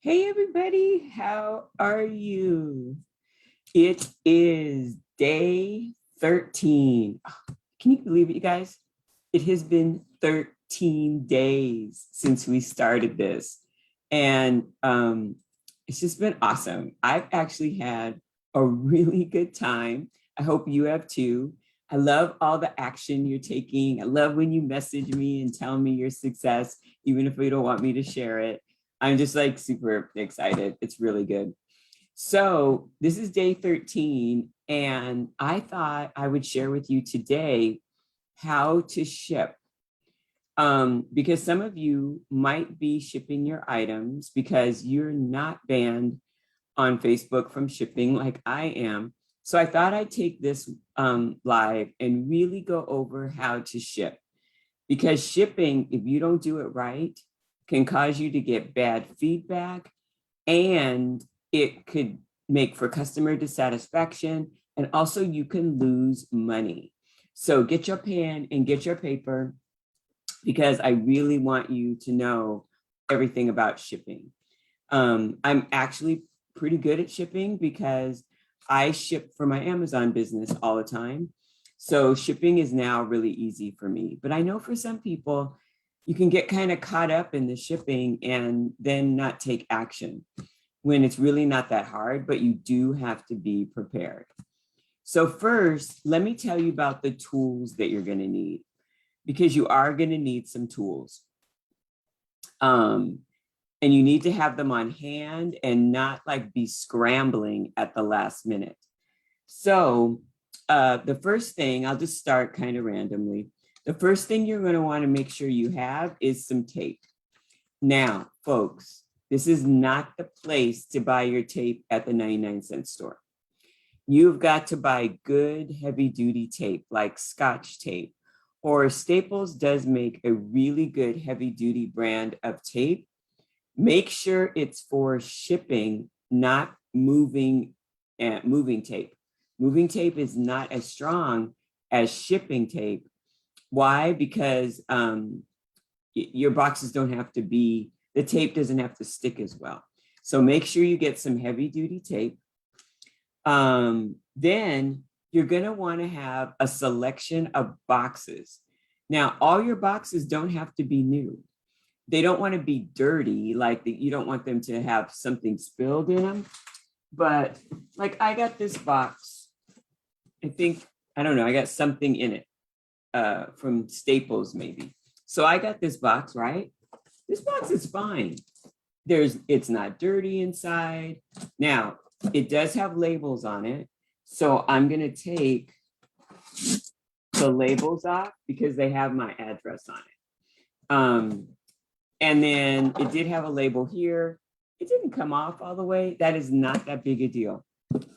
Hey everybody, how are you? It is day 13. Can you believe it, you guys? It has been 13 days since we started this. And it's just been awesome. I've actually had a really good time. I hope you have too. I love all the action you're taking. I love when you message me and tell me your success, even if you don't want me to share it. I'm just like super excited. It's really good. So this is day 13, and I thought I would share with you today how to ship. Because some of you might be shipping your items because you're not banned on Facebook from shipping like I am. So I thought I'd take this live and really go over how to ship. Because shipping, if you don't do it right, can cause you to get bad feedback, and it could make for customer dissatisfaction, and also you can lose money. So get your pen and get your paper, because I really want you to know everything about shipping. I'm actually pretty good at shipping because I ship for my Amazon business all the time. So shipping is now really easy for me. But I know for some people, you can get kind of caught up in the shipping and then not take action when it's really not that hard, but you do have to be prepared. So first, let me tell you about the tools that you're going to need, because you are going to need some tools. And you need to have them on hand and not like be scrambling at the last minute. So the first thing, I'll just start kind of randomly. The first thing you're going to want to make sure you have is some tape. Now, folks, this is not the place to buy your tape at the 99-cent store. You've got to buy good heavy duty tape like Scotch tape, or Staples does make a really good heavy duty brand of tape. Make sure it's for shipping, not moving tape. Moving tape is not as strong as shipping tape. Why? Because your boxes don't have to be, the tape doesn't have to stick as well. So make sure you get some heavy duty tape. Then you're going to want to have a selection of boxes. Now, all your boxes don't have to be new. They don't want to be dirty, like you don't want them to have something spilled in them. But like I got this box, I think, I don't know, I got something in it from Staples maybe. So I got this box, right? This box is fine. It's not dirty inside. Now, it does have labels on it. So I'm going to take the labels off because they have my address on it. And then it did have a label here. It didn't come off all the way. That is not that big a deal.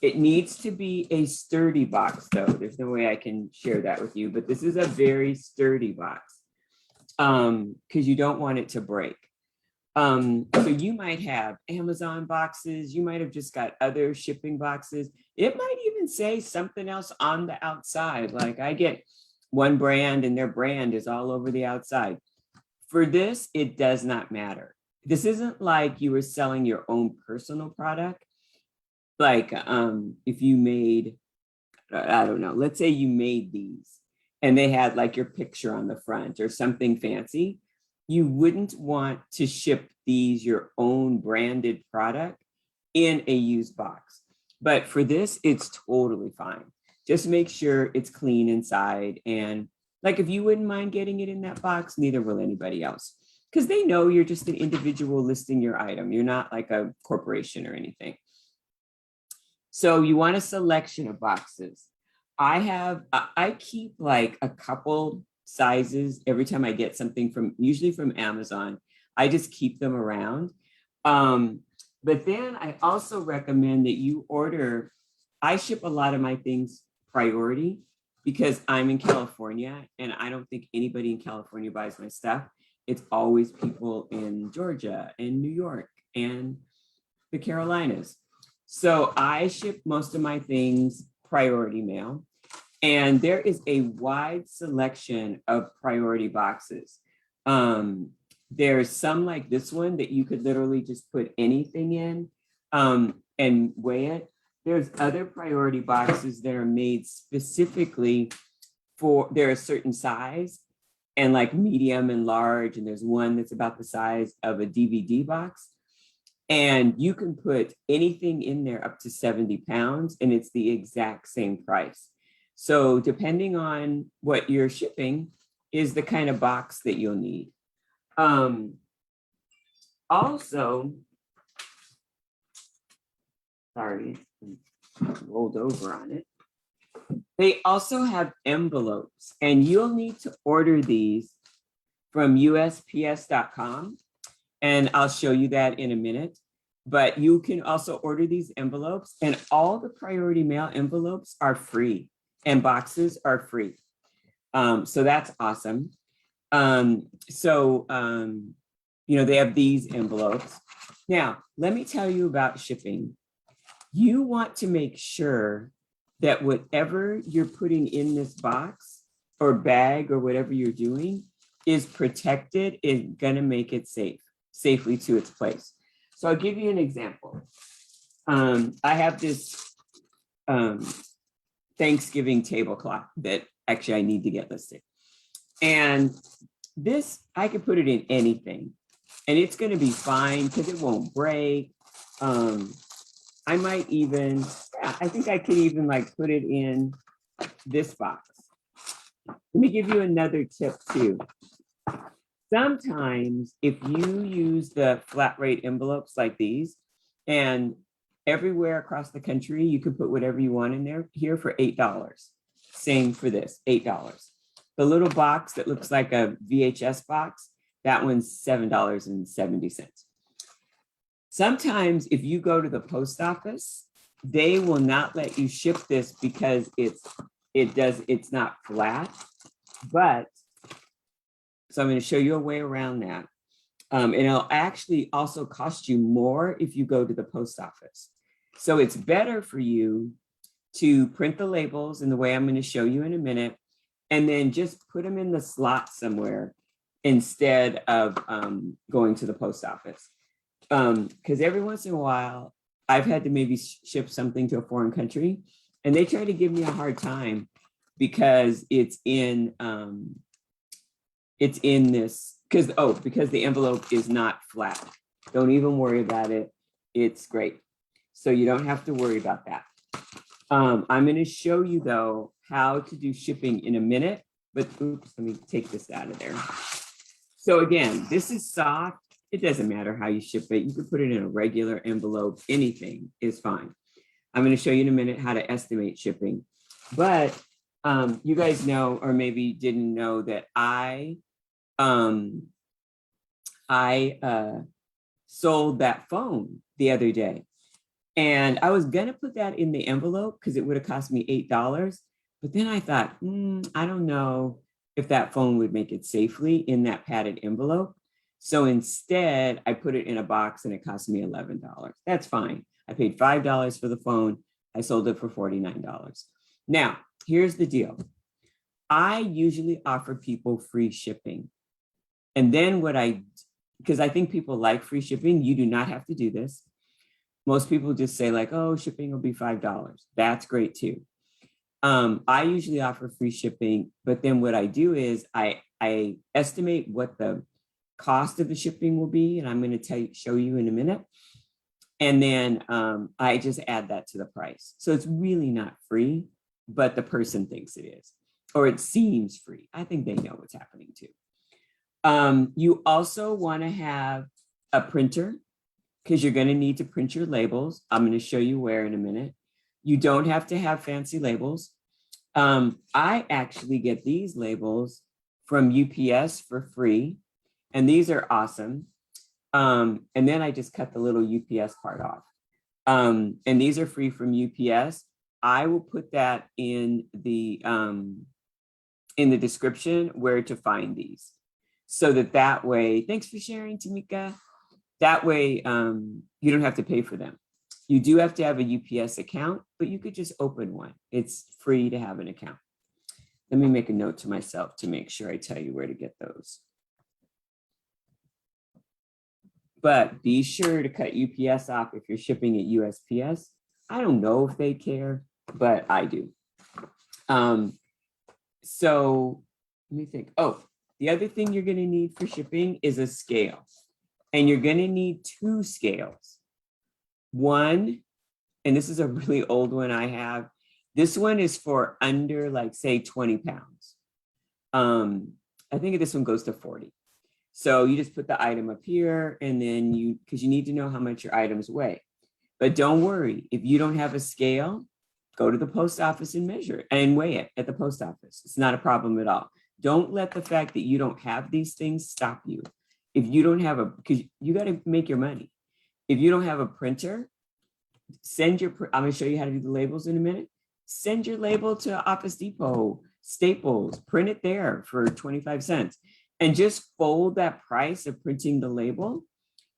It needs to be a sturdy box though. There's no way I can share that with you, but this is a very sturdy box because you don't want it to break. So you might have Amazon boxes. You might have just got other shipping boxes. It might even say something else on the outside. Like I get one brand and their brand is all over the outside. For this, it does not matter. This isn't like you were selling your own personal product. Like if you made, I don't know, let's say you made these and they had like your picture on the front or something fancy. You wouldn't want to ship these, your own branded product, in a used box. But for this, it's totally fine. Just make sure it's clean inside. And like if you wouldn't mind getting it in that box, neither will anybody else. Because they know you're just an individual listing your item. You're not like a corporation or anything. So you want a selection of boxes. I keep like a couple sizes every time I get something usually from Amazon. I just keep them around. But then I also recommend that you order, I ship a lot of my things priority because I'm in California and I don't think anybody in California buys my stuff. It's always people in Georgia and New York and the Carolinas. So I ship most of my things priority mail. And there is a wide selection of priority boxes. There's some like this one that you could literally just put anything in and weigh it. There's other priority boxes that are made specifically for, they're a certain size and like medium and large. And there's one that's about the size of a DVD box. And you can put anything in there up to 70 pounds and it's the exact same price. So depending on what you're shipping is the kind of box that you'll need. Also, sorry, rolled over on it. They also have envelopes and you'll need to order these from USPS.com. And I'll show you that in a minute. But you can also order these envelopes and all the priority mail envelopes are free and boxes are free. So that's awesome. You know, they have these envelopes. Now, let me tell you about shipping. You want to make sure that whatever you're putting in this box or bag or whatever you're doing is protected, is gonna make it safely to its place. So I'll give you an example. I have this Thanksgiving tablecloth that actually I need to get listed. And this, I could put it in anything and it's gonna be fine because it won't break. I might even, I think I could even like put it in this box. Let me give you another tip too. Sometimes if you use the flat rate envelopes like these, and everywhere across the country, you can put whatever you want in there here for $8. Same for this, $8. The little box that looks like a VHS box, that one's $7.70. Sometimes if you go to the post office, they will not let you ship this because it's not flat, but so I'm going to show you a way around that. And it'll actually also cost you more if you go to the post office. So it's better for you to print the labels in the way I'm going to show you in a minute, and then just put them in the slot somewhere instead of going to the post office. Because every once in a while, I've had to maybe ship something to a foreign country and they try to give me a hard time because it's in this, because the envelope is not flat. Don't even worry about it. It's great. So you don't have to worry about that. I'm going to show you though how to do shipping in a minute, but oops, let me take this out of there. So again, this is soft. It doesn't matter how you ship it. You can put it in a regular envelope. Anything is fine. I'm going to show you in a minute how to estimate shipping. But you guys know, or maybe didn't know, that I sold that phone the other day. And I was going to put that in the envelope because it would have cost me $8. But then I thought, I don't know if that phone would make it safely in that padded envelope. So instead, I put it in a box and it cost me $11. That's fine. I paid $5 for the phone. I sold it for $49. Now, here's the deal. I usually offer people free shipping. And then because I think people like free shipping, you do not have to do this. Most people just say like, oh, shipping will be $5. That's great too. I usually offer free shipping, but then what I do is I estimate what the cost of the shipping will be, and I'm going to show you in a minute. And then I just add that to the price. So it's really not free, but the person thinks it is, or it seems free. I think they know what's happening too. You also want to have a printer because you're going to need to print your labels. I'm going to show you where in a minute. You don't have to have fancy labels. I actually get these labels from UPS for free, and these are awesome. And then I just cut the little UPS part off. And these are free from UPS. I will put that in the description where to find these. So that way, thanks for sharing, Tamika. That way, you don't have to pay for them. You do have to have a UPS account, but you could just open one. It's free to have an account. Let me make a note to myself to make sure I tell you where to get those. but be sure to cut UPS off if you're shipping at USPS. I don't know if they care, but I do. So let me think. Oh, the other thing you're going to need for shipping is a scale. And you're going to need 2 scales. One, and this is a really old one I have. This one is for under, like, say, 20 pounds. I think this one goes to 40. So you just put the item up here, and then because you need to know how much your items weigh. But don't worry, if you don't have a scale, go to the post office and measure it and weigh it at the post office. It's not a problem at all. Don't let the fact that you don't have these things stop you. If you don't have because you got to make your money. If you don't have a printer, I'm going to show you how to do the labels in a minute. Send your label to Office Depot, Staples, print it there for 25 cents. And just fold that price of printing the label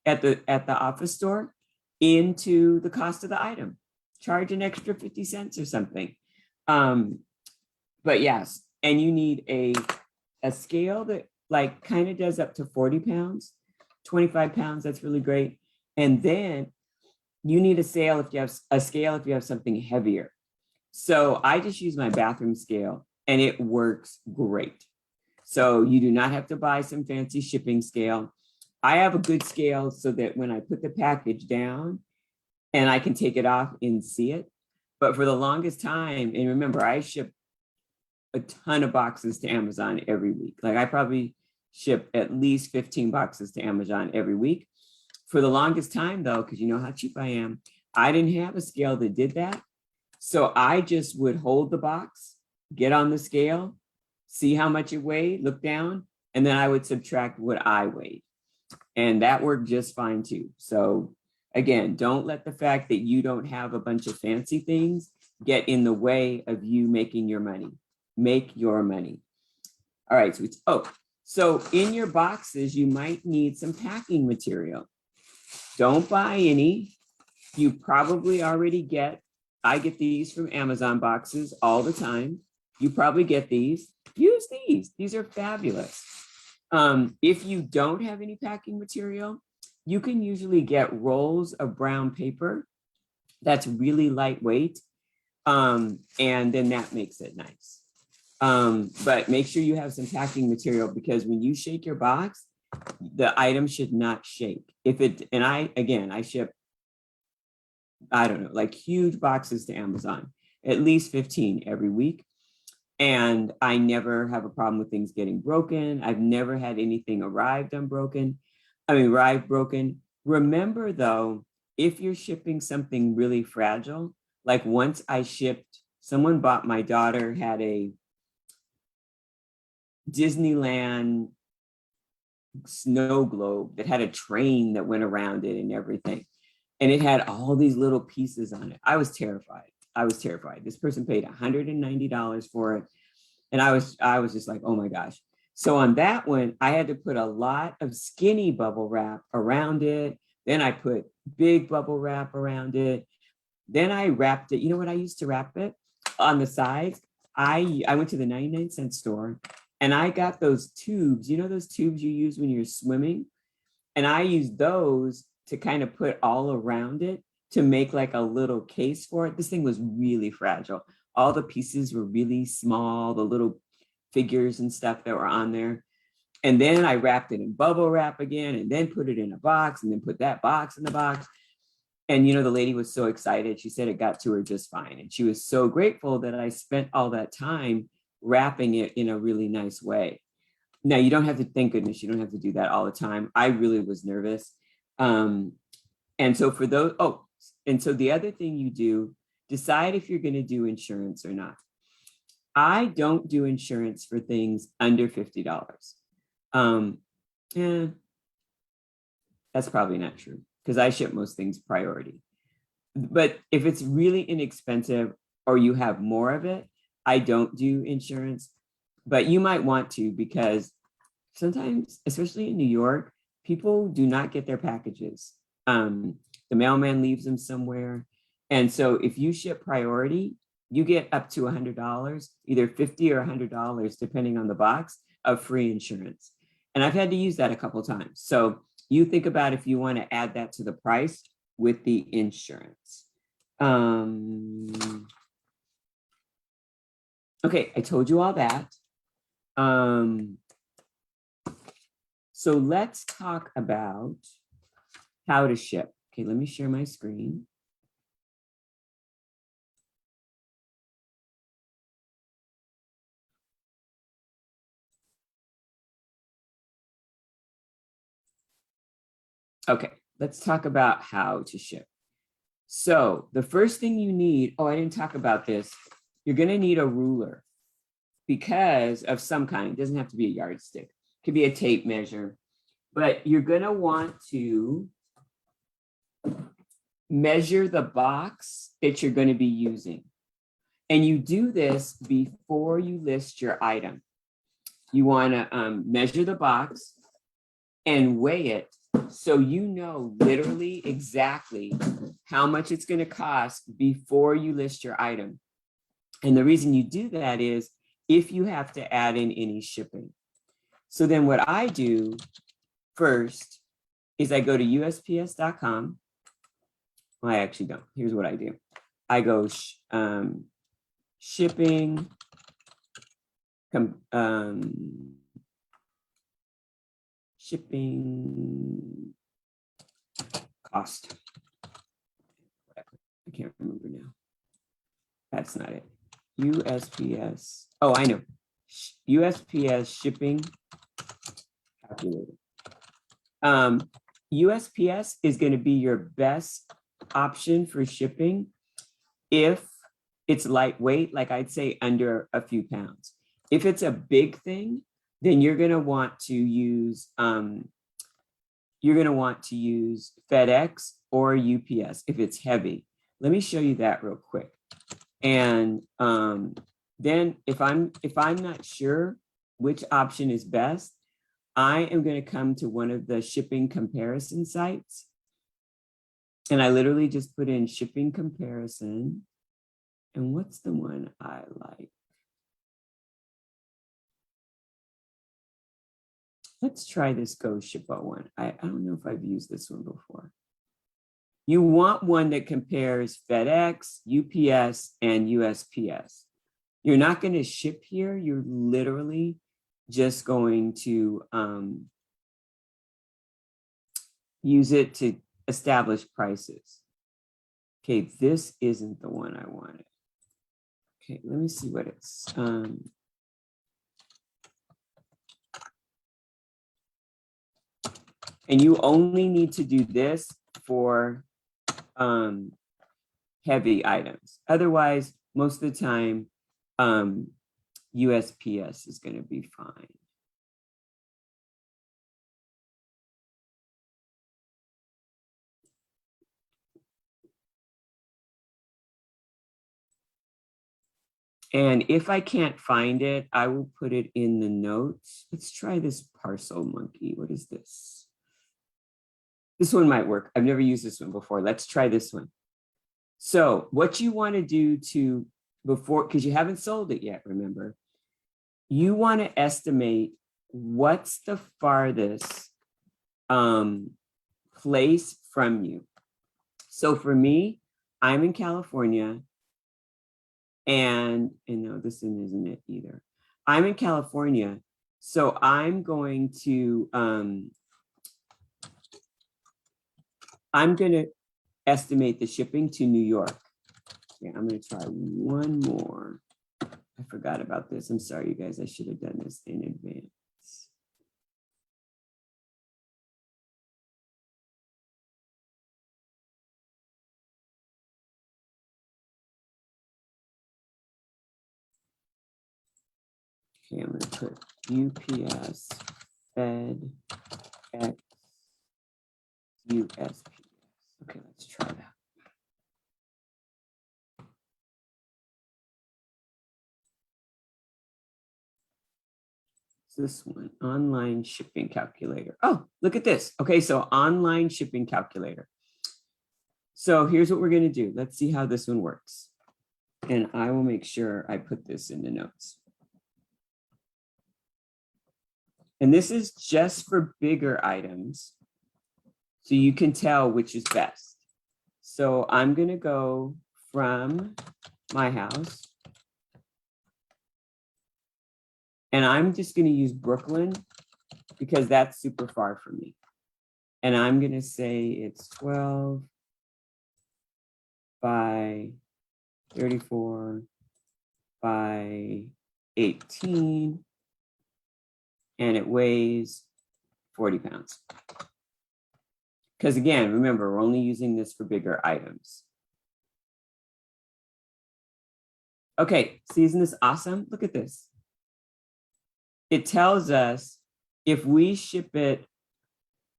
at the office store into the cost of the item. Charge an extra 50 cents or something. But yes, and you need a scale that like kind of does up to 40 pounds, 25 pounds, that's really great. And then you need a scale if you have something heavier. So I just use my bathroom scale and it works great. So you do not have to buy some fancy shipping scale. I have a good scale so that when I put the package down and I can take it off and see it. But for the longest time, and remember, I ship a ton of boxes to Amazon every week. Like I probably ship at least 15 boxes to Amazon every week. For the longest time though, because you know how cheap I am, I didn't have a scale that did that. So I just would hold the box, get on the scale, see how much it weighed, look down, and then I would subtract what I weighed. And that worked just fine too. So again, don't let the fact that you don't have a bunch of fancy things get in the way of you making your money. Make your money. All right, so in your boxes, you might need some packing material. Don't buy any. You probably already I get these from Amazon boxes all the time. You probably get these. Use these. These are fabulous. If you don't have any packing material, you can usually get rolls of brown paper that's really lightweight. And then that makes it nice. But make sure you have some packing material because when you shake your box, the item should not shake. I ship, I don't know, like huge boxes to Amazon, at least 15 every week. And I never have a problem with things getting broken. I've never had anything arrive broken. Remember though, if you're shipping something really fragile, like once someone bought, my daughter had a Disneyland snow globe that had a train that went around it and everything. And it had all these little pieces on it. I was terrified. This person paid $190 for it. And I was just like, oh my gosh. So on that one, I had to put a lot of skinny bubble wrap around it. Then I put big bubble wrap around it. Then I wrapped it. You know what I used to wrap it? On the sides, I went to the 99-cent store and I got those tubes. You know those tubes you use when you're swimming? And I used those to kind of put all around it to make like a little case for it. This thing was really fragile. All the pieces were really small, the little figures and stuff that were on there. And then I wrapped it in bubble wrap again, and then put it in a box, and then put that box in the box. And, you know, the lady was so excited. She said it got to her just fine. And she was so grateful that I spent all that time wrapping it in a really nice way. Now, you don't have to, thank goodness, you don't have to do that all the time. I really was nervous. And so for those, and so the other thing you do, decide if you're going to do insurance or not. I don't do insurance for things under $50. That's probably not true because I ship most things priority. But if it's really inexpensive or you have more of it, I don't do insurance, but you might want to because sometimes, especially in New York, people do not get their packages. The mailman leaves them somewhere. And so if you ship priority, you get up to $100, either $50 or $100, depending on the box, of free insurance. And I've had to use that a couple of times. So You think about if you want to add that to the price with the insurance. Okay, I told you all that. So let's talk about how to ship. Okay, let me share my screen. Okay, let's talk about how to ship. So the first thing you need, oh, I didn't talk about this. You're gonna need a ruler because of some kind. It doesn't have to be a yardstick. It could be a tape measure, but you're gonna want to measure the box that you're gonna be using. And you do this before you list your item. You wanna measure the box and weigh it so you know literally exactly how much it's going to cost before you list your item. And the reason you do that is if you have to add in any shipping. So then what I do first is I go to USPS.com. Well, I actually don't. Here's what I do. I go shipping, shipping cost. I can't remember now. That's not it. USPS. Oh, I know. USPS shipping calculator. USPS is going to be your best option for shipping if it's lightweight, like I'd say under a few pounds. If it's a big thing, then you're going to want to use FedEx or UPS if it's heavy. Let me show you that real quick. And then if I'm not sure which option is best, I am going to come to one of the shipping comparison sites. And I literally just put in shipping comparison. And what's the one I like? Let's try this Go Shippo one. I don't know if I've used this one before. You want one that compares FedEx, UPS, and USPS. You're not going to ship here. You're literally just going to use it to establish prices. Okay, this isn't the one I wanted. Okay, let me see what it's. And you only need to do this for heavy items. Otherwise, most of the time, USPS is going to be fine. And if I can't find it, I will put it in the notes. Let's try this Parcel Monkey. What is this? This one might work. I've never used this one before. Let's try this one. So what you want to do to before, because you haven't sold it yet, remember, you want to estimate what's the farthest place from you. So for me, I'm in California, and no, this one isn't it either. I'm in California, so I'm going to estimate the shipping to New York. Okay, I'm going to try one more. I forgot about this. I'm sorry, you guys. I should have done this in advance. Okay, I'm going to put UPS, Fed, X, USPS. Okay, let's try that. This one, online shipping calculator. Oh, look at this. Okay, so online shipping calculator. So here's what we're going to do. Let's see how this one works. And I will make sure I put this in the notes. And this is just for bigger items. So you can tell which is best. So I'm going to go from my house. And I'm just going to use Brooklyn because that's super far from me. And I'm going to say it's 12 by 34 by 18. And it weighs 40 pounds. Because again, remember, we're only using this for bigger items. Okay, so isn't this awesome? Look at this. It tells us if we ship it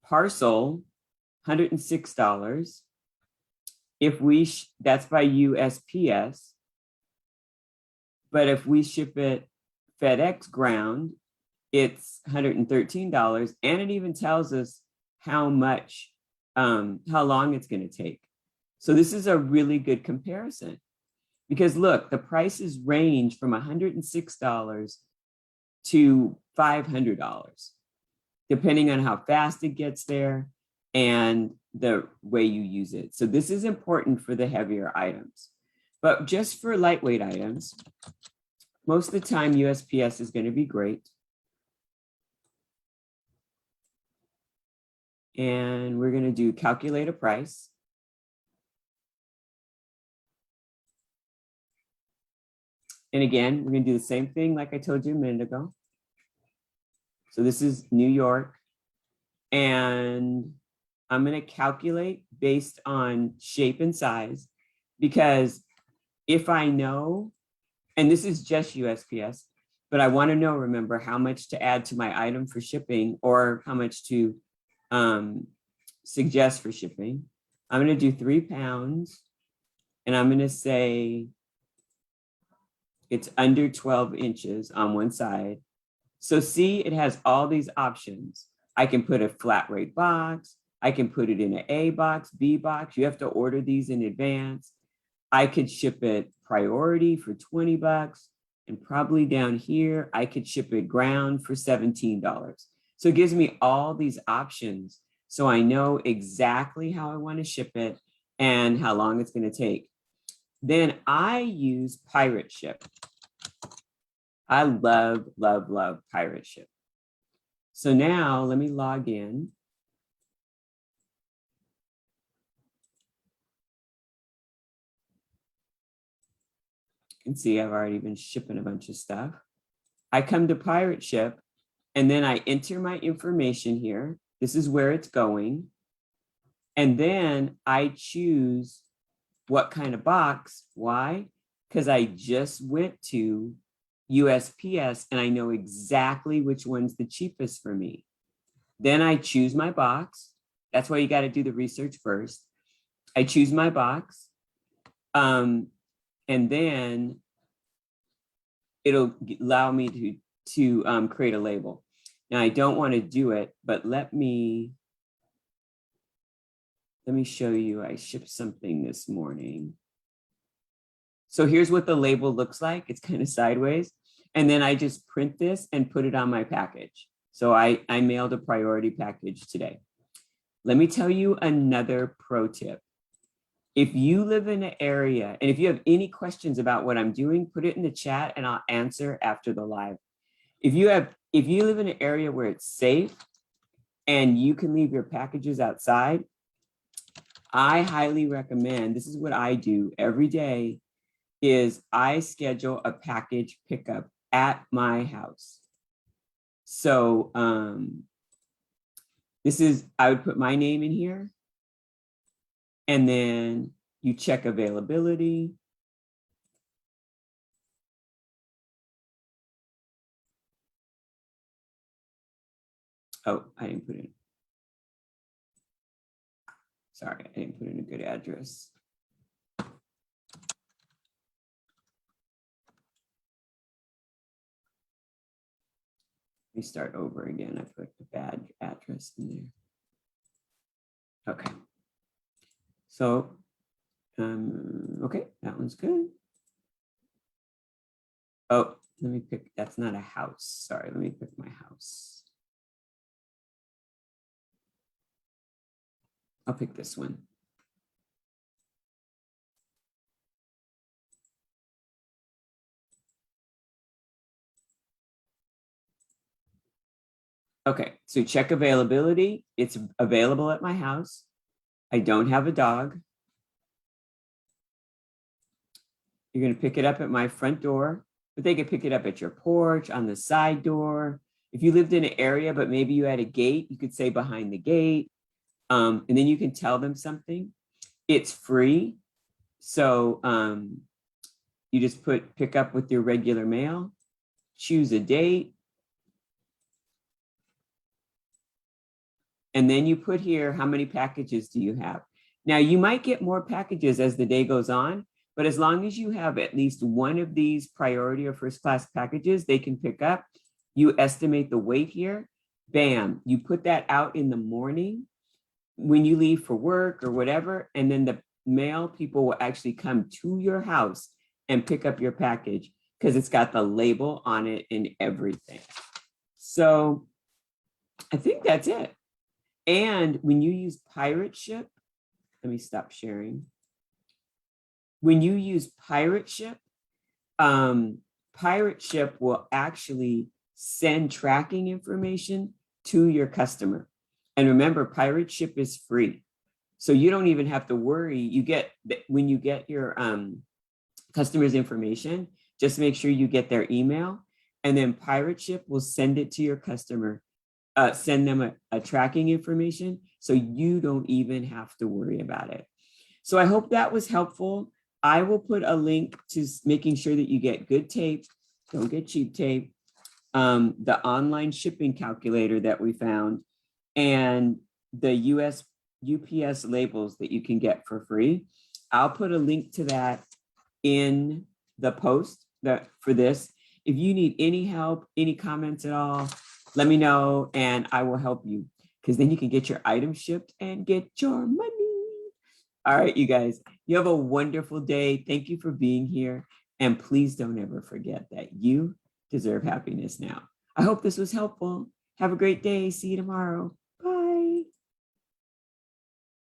parcel, $106. If we, that's by USPS. But if we ship it FedEx ground, it's $113. And it even tells us how much, how long it's going to take. So this is a really good comparison. Because look, the prices range from $106 to $500, depending on how fast it gets there and the way you use it. So this is important for the heavier items. But just for lightweight items, most of the time USPS is going to be great. And we're going to do calculate a price. And again, we're going to do the same thing like I told you a minute ago. So this is New York. And I'm going to calculate based on shape and size, because if I know, and this is just USPS, but I want to know, remember, how much to add to my item for shipping or how much to suggest for shipping. I'm going to do 3 pounds and I'm going to say it's under 12 inches on one side. So see, it has all these options. I can put a flat rate box. I can put it in an A box, B box. You have to order these in advance. I could ship it priority for $20. And probably down here, I could ship it ground for $17. So it gives me all these options. So I know exactly how I want to ship it and how long it's going to take. Then I use Pirate Ship. I love, love, love Pirate Ship. So now let me log in. You can see I've already been shipping a bunch of stuff. I come to Pirate Ship and then I enter my information here. This is where it's going. And then I choose what kind of box. Why? Because I just went to USPS and I know exactly which one's the cheapest for me. Then I choose my box. That's why you got to do the research first. I choose my box. And then it'll allow me to create a label. Now I don't want to do it, but let me show you. I shipped something this morning. So here's what the label looks like. It's kind of sideways. And then I just print this and put it on my package. So I mailed a priority package today. Let me tell you another pro tip. If you live in an area, and if you have any questions about what I'm doing, put it in the chat and I'll answer after the live. If you live in an area where it's safe and you can leave your packages outside, I highly recommend, this is what I do every day, is I schedule a package pickup at my house. So I would put my name in here and then you check availability. Oh, I didn't put in. Sorry, I didn't put in a good address. Let me start over again. I put a bad address in there. Okay. So, okay, that one's good. Oh, let me pick, that's not a house. Sorry, let me pick my house. I'll pick this one. Okay, so check availability. It's available at my house. I don't have a dog. You're going to pick it up at my front door, but they could pick it up at your porch, on the side door. If you lived in an area, but maybe you had a gate, you could say behind the gate. And then you can tell them something. It's free. So you just pick up with your regular mail, choose a date. And then you put here, how many packages do you have? Now you might get more packages as the day goes on, but as long as you have at least one of these priority or first class packages they can pick up, you estimate the weight here, bam, you put that out in the morning when you leave for work or whatever, and then the mail people will actually come to your house and pick up your package because it's got the label on it and everything. So I think that's it. And when you use Pirate Ship, let me stop sharing. When you use Pirate Ship, Pirate Ship will actually send tracking information to your customer. And remember, Pirate Ship is free. So you don't even have to worry. You get, when you get your customer's information, just make sure you get their email, and then Pirate Ship will send it to your customer, send them a tracking information, so you don't even have to worry about it. So I hope that was helpful. I will put a link to making sure that you get good tape, don't get cheap tape, the online shipping calculator that we found, and the UPS labels that you can get for free. I'll put a link to that in the post for this. If you need any help, any comments at all, let me know and I will help you, because then you can get your items shipped and get your money. All right, you guys, you have a wonderful day. Thank you for being here. And please don't ever forget that you deserve happiness now. I hope this was helpful. Have a great day. See you tomorrow.